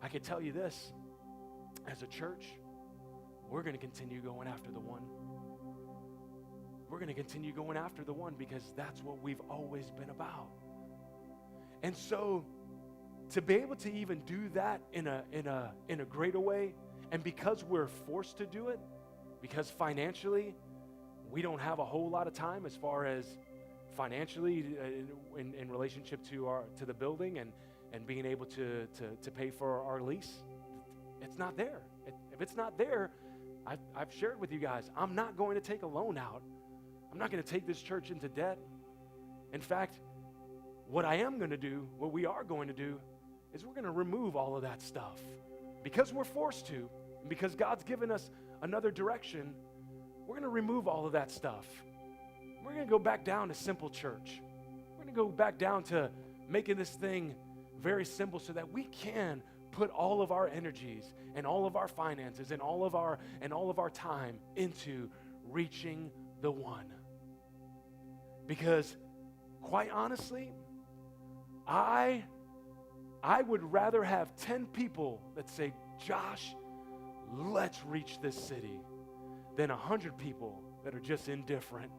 I can tell you this, as a church, we're going to continue going after the one. We're going to continue going after the one because that's what we've always been about. And so to be able to even do that in a greater way, and because we're forced to do it, because financially we don't have a whole lot of time as far as financially in relationship to the building and being able to pay for our lease, it's not there. If it's not there, I've shared with you guys, I'm not going to take a loan out. I'm not going to take this church into debt. In fact, what I am going to do, what we are going to do, is we're going to remove all of that stuff. Because we're forced to, and because God's given us another direction, we're going to remove all of that stuff. We're going to go back down to simple church. We're going to go back down to making this thing very simple so that we can put all of our energies and all of our finances and all of our time into reaching the one. Because quite honestly, I would rather have 10 people that say, Josh, let's reach this city, than 100 people that are just indifferent,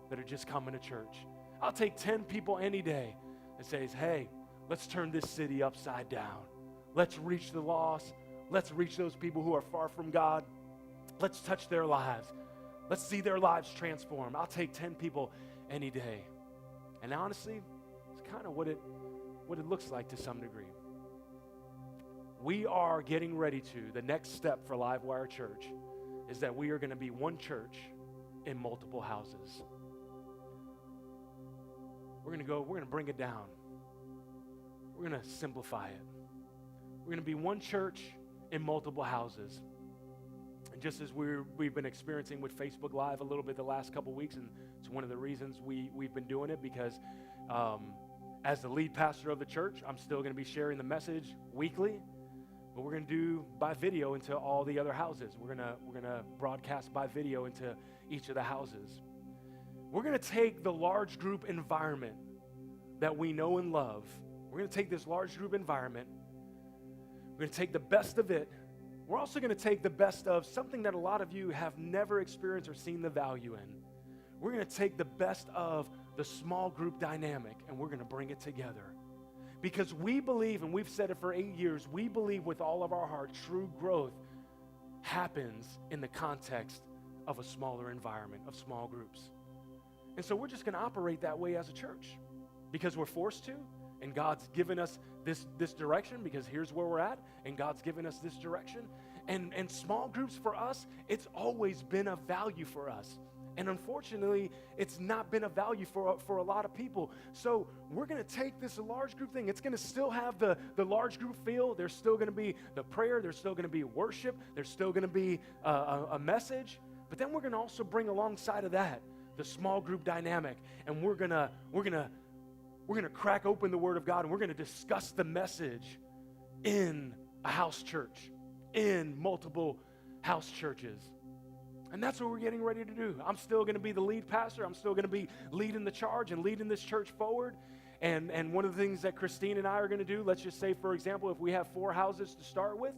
that are just coming to church. I'll take 10 people any day that says, hey, let's turn this city upside down. Let's reach the lost. Let's reach those people who are far from God. Let's touch their lives. Let's see their lives transform. I'll take 10 people any day. And honestly, it's kind of what it looks like to some degree. We are getting ready the next step for Livewire Church is that we are going to be one church in multiple houses. We're going to bring it down. We're going to simplify it. We're going to be one church in multiple houses. And just as we've been experiencing with Facebook Live a little bit the last couple weeks, and it's one of the reasons we've been doing it, because as the lead pastor of the church, I'm still going to be sharing the message weekly, but we're going to do by video into all the other houses. We're going to broadcast by video into each of the houses. We're going to take the large group environment that we know and love. We're going to take this large group environment. We're going to take the best of it. We're also going to take the best of something that a lot of you have never experienced or seen the value in. We're going to take the best of the small group dynamic, and we're going to bring it together. Because we believe, and we've said it for 8 years, we believe with all of our heart, true growth happens in the context of a smaller environment, of small groups. And so we're just going to operate that way as a church because we're forced to, and God's given us this direction because here's where we're at, and God's given us this direction. And small groups for us, it's always been a value for us. And unfortunately, it's not been a value for a lot of people. So we're going to take this large group thing. It's going to still have the large group feel. There's still going to be the prayer. There's still going to be worship. There's still going to be a message. But then we're going to also bring alongside of that the small group dynamic. And we're going to crack open the Word of God, and we're going to discuss the message in a house church, in multiple house churches. And that's what we're getting ready to do. I'm still going to be the lead pastor. I'm still going to be leading the charge and leading this church forward. And one of the things that Christine and I are going to do, let's just say, for example, if we have 4 houses to start with,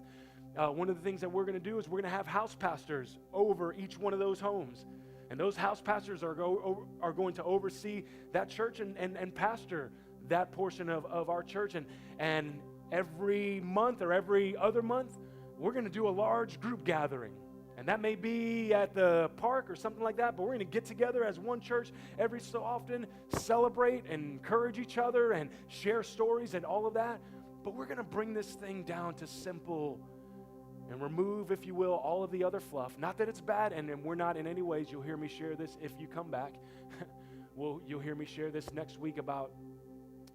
one of the things that we're going to do is we're going to have house pastors over each one of those homes. And those house pastors are going to oversee that church and pastor that portion of our church. And every month or every other month, we're going to do a large group gathering. And that may be at the park or something like that, but we're going to get together as one church every so often, celebrate and encourage each other and share stories and all of that. But we're going to bring this thing down to simple and remove, if you will, all of the other fluff. Not that it's bad, and we're not in any ways. You'll hear me share this if you come back. You'll hear me share this next week about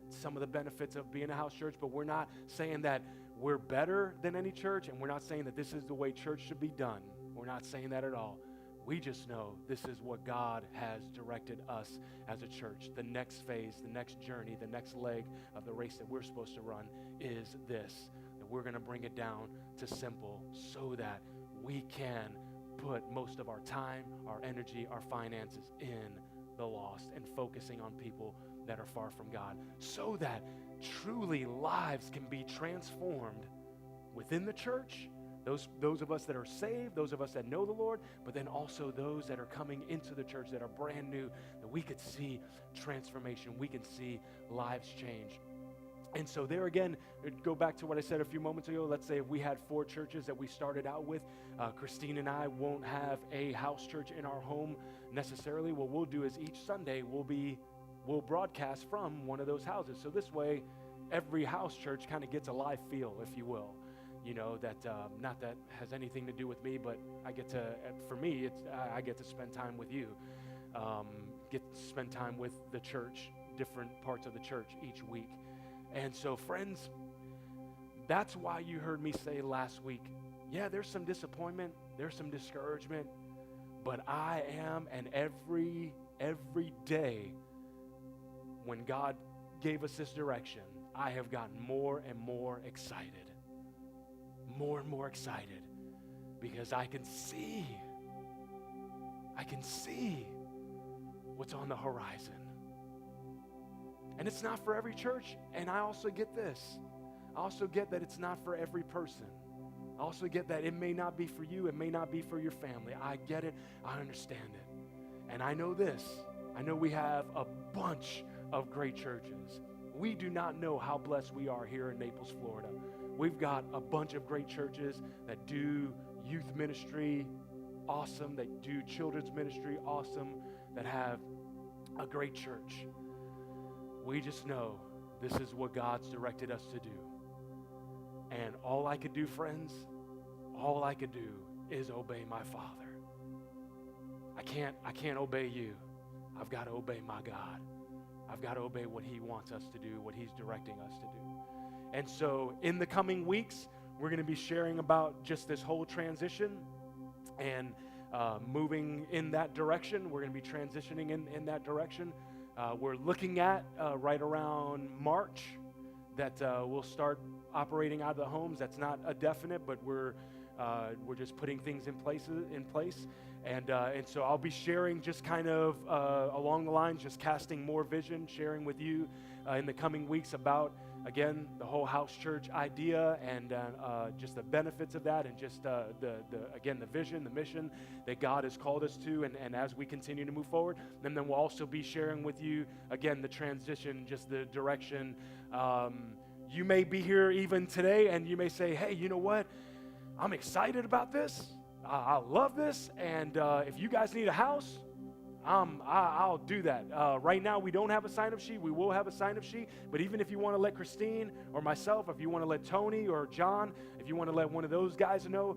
some of the benefits of being a house church, but we're not saying that we're better than any church, and we're not saying that this is the way church should be done. We're not saying that at all. We just know this is what God has directed us as a church. The next phase, the next journey, the next leg of the race that we're supposed to run is this, that we're going to bring it down to simple so that we can put most of our time, our energy, our finances in the lost and focusing on people that are far from God so that truly lives can be transformed within the church, those of us that are saved, those of us that know the Lord, but then also those that are coming into the church that are brand new, that we could see transformation, we can see lives change. And so there again, go back to what I said a few moments ago. Let's say if we had 4 churches that we started out with, Christine and I won't have a house church in our home necessarily. What we'll do is each Sunday we'll broadcast from one of those houses. So this way, every house church kind of gets a live feel, if you will. You know, that not that has anything to do with me, but I get to, for me, I get to spend time with you, get to spend time with the church, different parts of the church each week. And so, friends, that's why you heard me say last week, yeah, there's some disappointment, there's some discouragement, but I am, and every day when God gave us this direction, I have gotten more and more excited, because I can see what's on the horizon. And it's not for every church, and I also get this. I also get that it's not for every person. I also get that it may not be for you, it may not be for your family. I get it, I understand it. And I know this, I know we have a bunch of great churches. We do not know how blessed we are here in Naples, Florida. We've got a bunch of great churches that do youth ministry, awesome, that do children's ministry, awesome, that have a great church. We just know this is what God's directed us to do. And all I could do, friends, all I could do is obey my Father. I can't obey you. I've got to obey my God. I've got to obey what He wants us to do, what He's directing us to do. And so in the coming weeks, we're going to be sharing about just this whole transition and moving in that direction. We're going to be transitioning in that direction. We're looking at right around March that we'll start operating out of the homes. That's not a definite, but we're just putting things in place. And so I'll be sharing just kind of along the lines, just casting more vision, sharing with you in the coming weeks about, again, the whole house church idea and just the benefits of that, and just the vision, the mission that God has called us to, and as we continue to move forward. And then we'll also be sharing with you, again, the transition, just the direction. You may be here even today, and you may say, hey, you know what? I'm excited about this. I love this, and if you guys need a house, I'll do that. Right now, we don't have a sign-up sheet. We will have a sign-up sheet, but even if you want to let Christine or myself, if you want to let Tony or John, if you want to let one of those guys know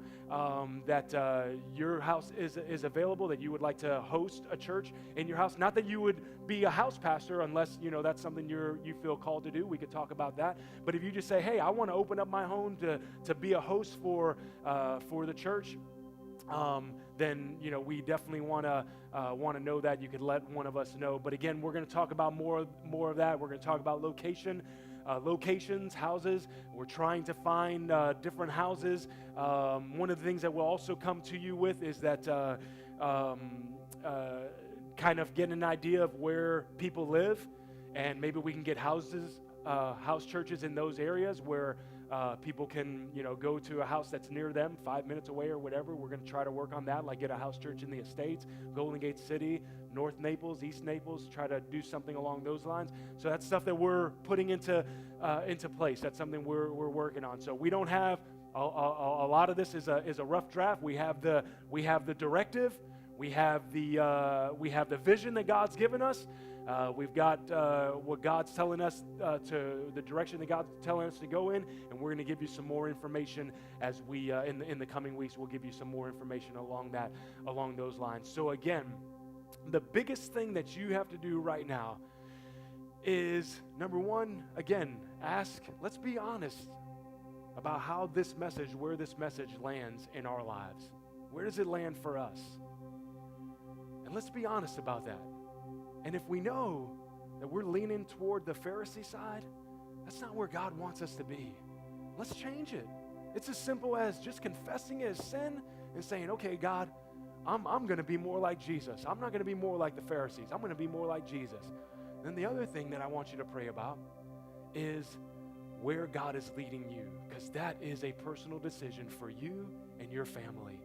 that your house is available, that you would like to host a church in your house, not that you would be a house pastor unless, that's something you feel called to do. We could talk about that. But if you just say, hey, I want to open up my home to be a host for the church, then we definitely want to know that. You could let one of us know. But again, we're going to talk about more of that. We're going to talk about locations, houses. We're trying to find different houses. One of the things that we'll also come to you with is that kind of get an idea of where people live, and maybe we can get house churches in those areas where people can, go to a house that's near them, 5 minutes away or whatever. We're going to try to work on that, like get a house church in the Estates, Golden Gate City, North Naples, East Naples, try to do something along those lines. So that's stuff that we're putting into place. That's something we're working on. So we don't have, a lot of this is a rough draft. We have the directive. We have the vision that God's given us. We've got what God's telling us to the direction that God's telling us to go in, and we're going to give you some more information as we in the coming weeks. We'll give you some more information along those lines. So again, the biggest thing that you have to do right now is, number one, again, let's be honest about where this message lands in our lives. Where does it land for us? And let's be honest about that. And if we know that we're leaning toward the Pharisee side, that's not where God wants us to be. Let's change it. It's as simple as just confessing it as sin and saying, okay, God, I'm going to be more like Jesus. I'm not going to be more like the Pharisees. I'm going to be more like Jesus. Then the other thing that I want you to pray about is, where God is leading you, because that is a personal decision for you and your family.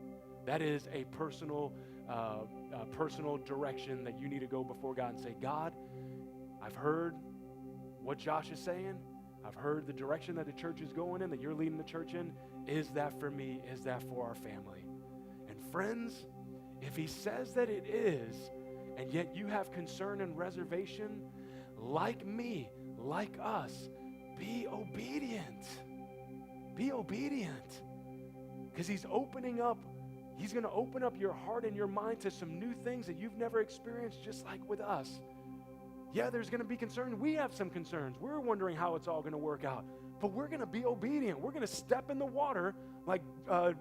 That is a personal direction that you need to go before God and say, God, I've heard what Josh is saying. I've heard the direction that the church is going in, that you're leading the church in. Is that for me? Is that for our family? And friends, if he says that it is, and yet you have concern and reservation, like me, like us, be obedient. Be obedient. Because he's going to open up your heart and your mind to some new things that you've never experienced, just like with us. Yeah, there's going to be concern. We have some concerns. We're wondering how it's all going to work out. But we're going to be obedient. We're going to step in the water like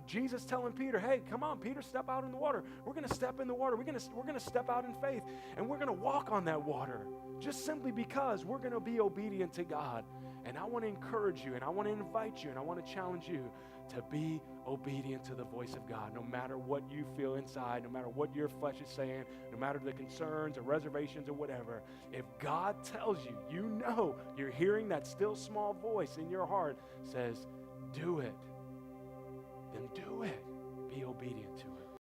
Jesus telling Peter, hey, come on, Peter, step out in the water. We're going to step in the water. We're going to step out in faith, and we're going to walk on that water just simply because we're going to be obedient to God. And I want to encourage you, and I want to invite you, and I want to challenge you to be obedient to the voice of God, no matter what you feel inside, no matter what your flesh is saying, no matter the concerns or reservations or whatever. If God tells you, you know, you're hearing that still small voice in your heart says, do it, then do it. Be obedient to it.